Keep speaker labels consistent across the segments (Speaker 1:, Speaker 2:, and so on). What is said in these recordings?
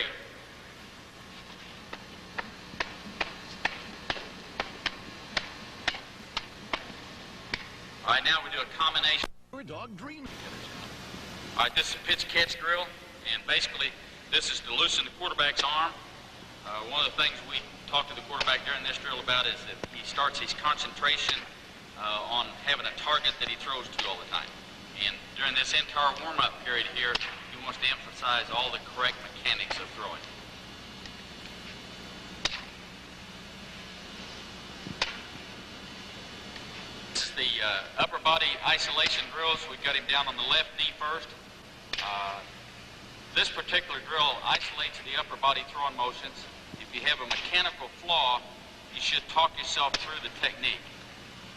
Speaker 1: ready. All right, now we do a combination.
Speaker 2: Dog dream.
Speaker 1: All right, this is a pitch catch drill, and basically this is to loosen the quarterback's arm. One of the things we talk to the quarterback during this drill about is that he starts his concentration on having a target that he throws to all the time. And during this entire warm-up period here, he wants to emphasize all the correct mechanics of throwing. This is the upper body isolation drills. We've got him down on the left knee first. This particular drill isolates the upper body throwing motions. If you have a mechanical flaw, you should talk yourself through the technique.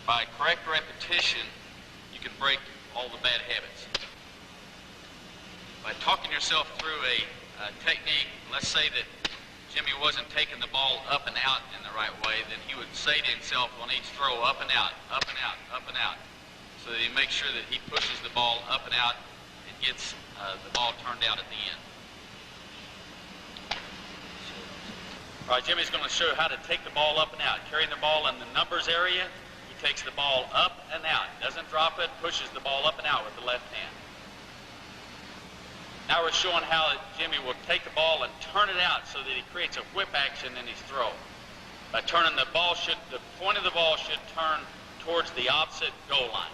Speaker 1: By correct repetition, you can break all the bad habits. By talking yourself through a technique, let's say that Jimmy wasn't taking the ball up and out in the right way, then he would say to himself on each throw, up and out, up and out, up and out, so that he makes sure that he pushes the ball up and out and gets the ball turned out at the end. All right, Jimmy's going to show you how to take the ball up and out. Carrying the ball in the numbers area, he takes the ball up and out. Doesn't drop it, pushes the ball up and out with the left hand. Now we're showing how Jimmy will take the ball and turn it out so that he creates a whip action in his throw. By turning the ball, the point of the ball should turn towards the opposite goal line.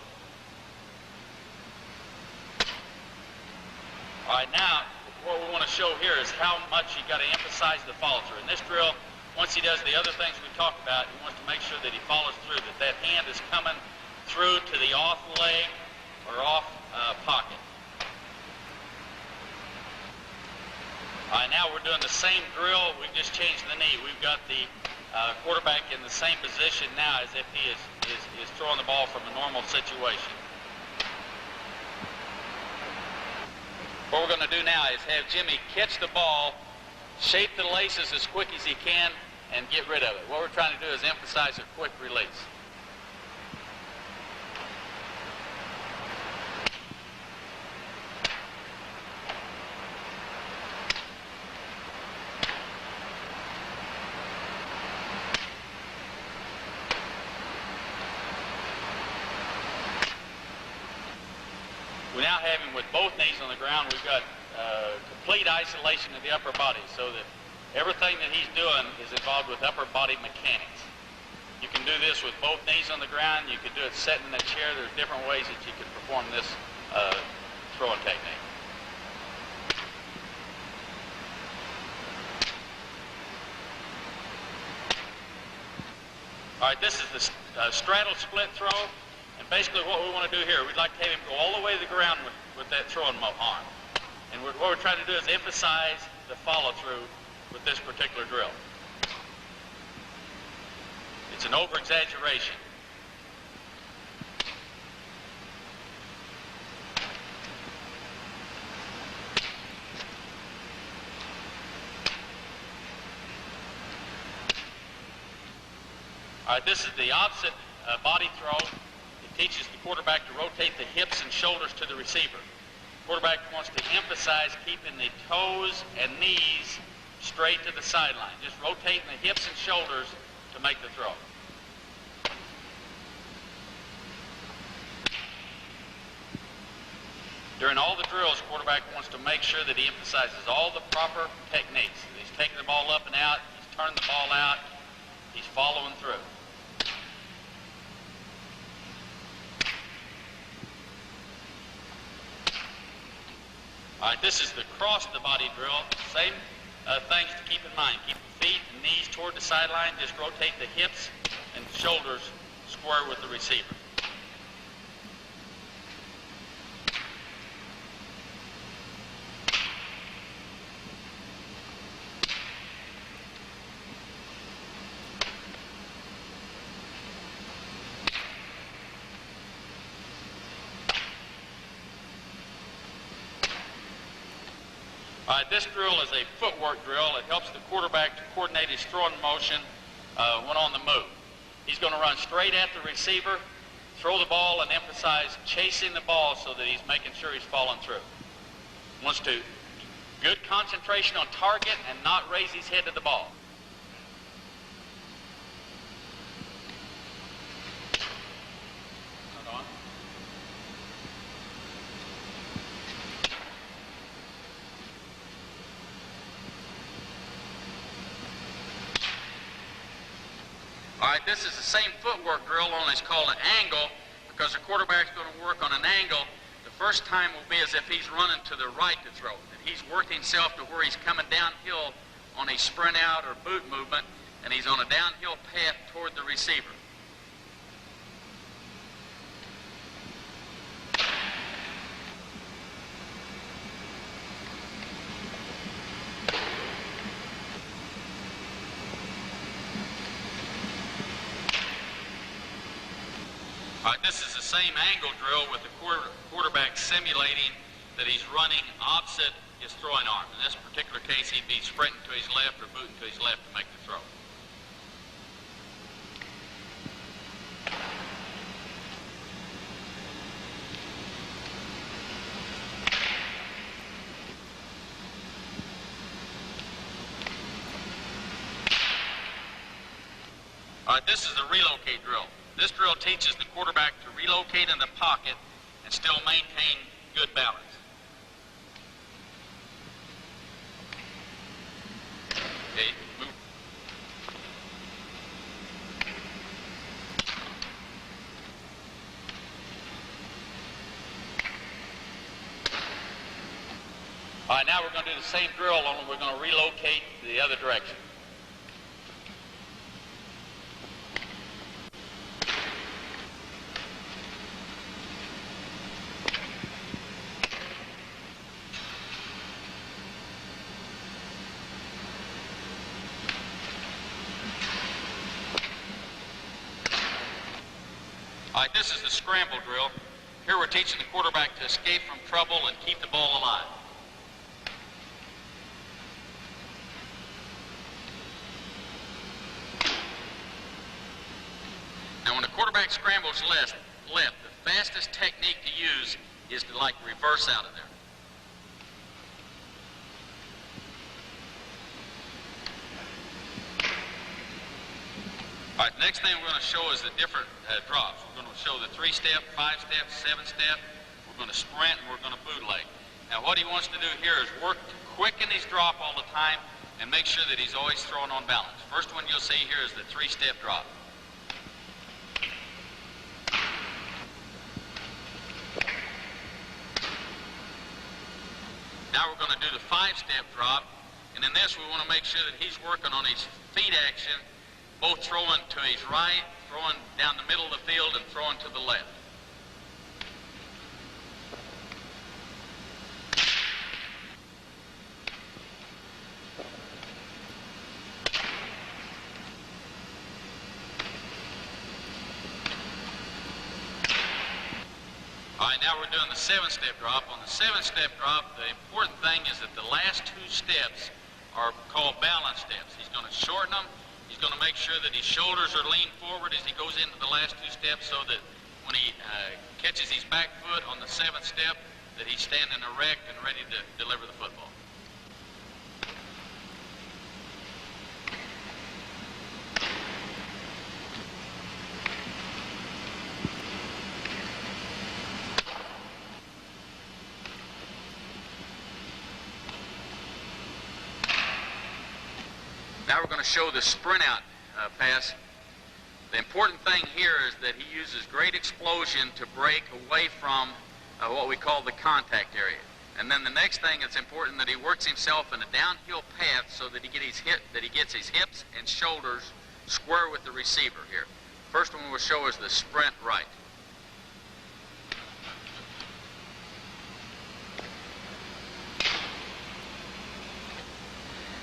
Speaker 1: All right, now what we want to show here is how much you got to emphasize the follow through. In this drill, once he does the other things we talked about, he wants to make sure that he follows through, that hand is coming through to the off leg or off pocket. All right, now we're doing the same drill. We've just changed the knee. We've got the quarterback in the same position now as if he is throwing the ball from a normal situation. What we're going to do now is have Jimmy catch the ball, shape the laces as quick as he can, and get rid of it. What we're trying to do is emphasize a quick release. We now have him with both knees on the ground. We've got complete isolation of the upper body so that everything that he's doing is involved with upper body mechanics. You can do this with both knees on the ground. You can do it sitting in a chair. There's different ways that you can perform this throwing technique. All right, this is the straddle split throw. And basically what we want to do here, we'd like to have him go all the way to the ground with that throwing arm. And what we're trying to do is emphasize the follow-through with this particular drill. It's an over-exaggeration. All right, this is the opposite body throw. Teaches the quarterback to rotate the hips and shoulders to the receiver. Quarterback wants to emphasize keeping the toes and knees straight to the sideline. Just rotating the hips and shoulders to make the throw. During all the drills, quarterback wants to make sure that he emphasizes all the proper techniques. He's taking the ball up and out, he's turning the ball out, he's following through. All right, this is the cross the body drill. Same things to keep in mind. Keep the feet and knees toward the sideline. Just rotate the hips and shoulders square with the receiver. All right, this drill is a footwork drill. It helps the quarterback to coordinate his throwing motion when on the move. He's going to run straight at the receiver, throw the ball, and emphasize chasing the ball so that he's making sure he's following through. Wants to Good concentration on target and not raise his head to the ball. Hold on. All right, this is the same footwork drill, only it's called an angle because the quarterback's going to work on an angle. The first time will be as if he's running to the right to throw. That he's working himself to where he's coming downhill on a sprint out or boot movement, and he's on a downhill path toward the receiver. All right, this is the same angle drill with the quarterback simulating that he's running opposite his throwing arm. In this particular case, he'd be sprinting to his left or booting to his left to make the throw. All right, this is the relocate drill. This drill teaches the quarterback to relocate in the pocket and still maintain good balance. Okay, move. All right, now we're going to do the same drill, only we're going to relocate the other direction. All right, this is the scramble drill. Here we're teaching the quarterback to escape from trouble and keep the ball alive. Now when the quarterback scrambles left, the fastest technique to use is to like reverse out of there. All right, the next thing we're going to show is the different drops. We're going to show the 3-step, 5-step, 7-step. We're going to sprint, and we're going to bootleg. Now, what he wants to do here is work to quicken his drop all the time and make sure that he's always throwing on balance. First one you'll see here is the 3-step drop. Now we're going to do the 5-step drop, and in this we want to make sure that he's working on his feet action, both throwing to his right, throwing down the middle of the field, and throwing to the left. All right, now we're doing the 7-step drop. On the 7-step drop, the important thing is that the last 2 steps are called balance steps. He's going to shorten them. He's going to make sure that his shoulders are leaned forward as he goes into the last 2 steps so that when he catches his back foot on the 7th step, that he's standing erect and ready to deliver the football. Now we're going to show the sprint out pass. The important thing here is that he uses great explosion to break away from what we call the contact area. And then the next thing it's important that he works himself in a downhill path so that he gets his hips and shoulders square with the receiver here. First one we'll show is the sprint right.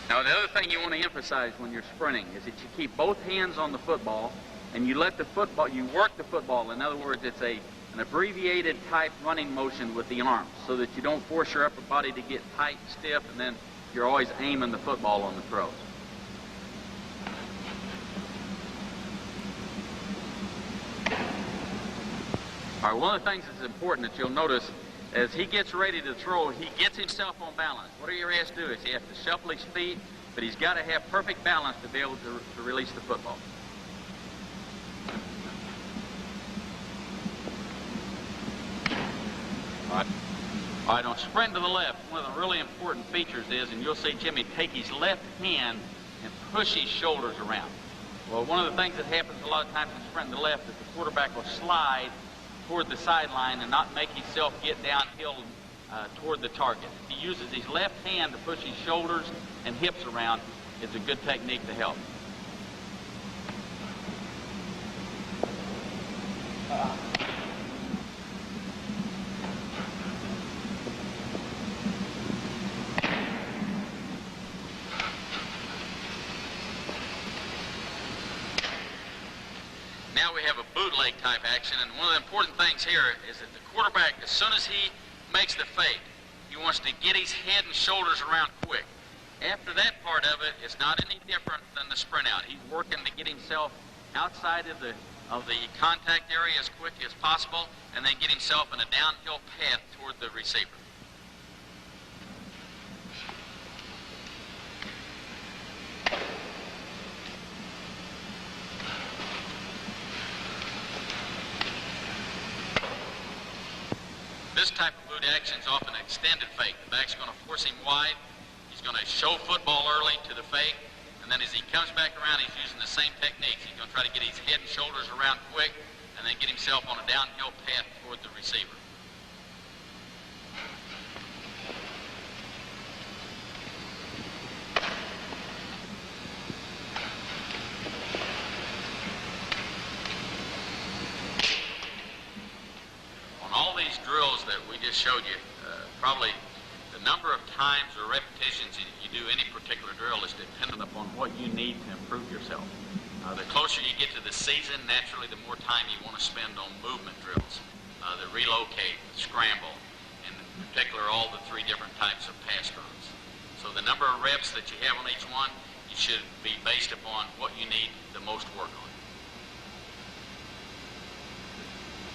Speaker 1: Now, the other thing you want to emphasize when you're sprinting is that you keep both hands on the football and you let the football, you work the football. In other words, it's an abbreviated type running motion with the arms so that you don't force your upper body to get tight and stiff, and then you're always aiming the football on the throws. All right, one of the things that's important that you'll notice as he gets ready to throw, he gets himself on balance. What he has to do is he has to shuffle his feet, but he's got to have perfect balance to be able to release the football. All right, on sprint to the left, one of the really important features is, and you'll see Jimmy take his left hand and push his shoulders around. Well, one of the things that happens a lot of times in sprint to the left is the quarterback will slide toward the sideline and not make himself get downhill toward the target. If he uses his left hand to push his shoulders and hips around, it's a good technique to help. Now we have a bootleg type action, and one of the important things here is that the quarterback, as soon as he makes the fake, he wants to get his head and shoulders around quick. After that part of it, it's not any different than the sprint out. He's working to get himself outside of the contact area as quick as possible, and then get himself in a downhill path toward the receiver. This type of boot action is often an extended fake. The back's going to force him wide. He's going to show football early to the fake, and then as he comes back around, he's using the same techniques. He's going to try to get his head and shoulders around quick, and then get himself on a downhill path toward the receiver. All these drills that we just showed you, probably the number of times or repetitions you do any particular drill is dependent upon what you need to improve yourself. The closer you get to the season, naturally the more time you want to spend on movement drills, the relocate, the scramble, and in particular all the three different types of pass runs. So the number of reps that you have on each one, you should be based upon what you need the most work on.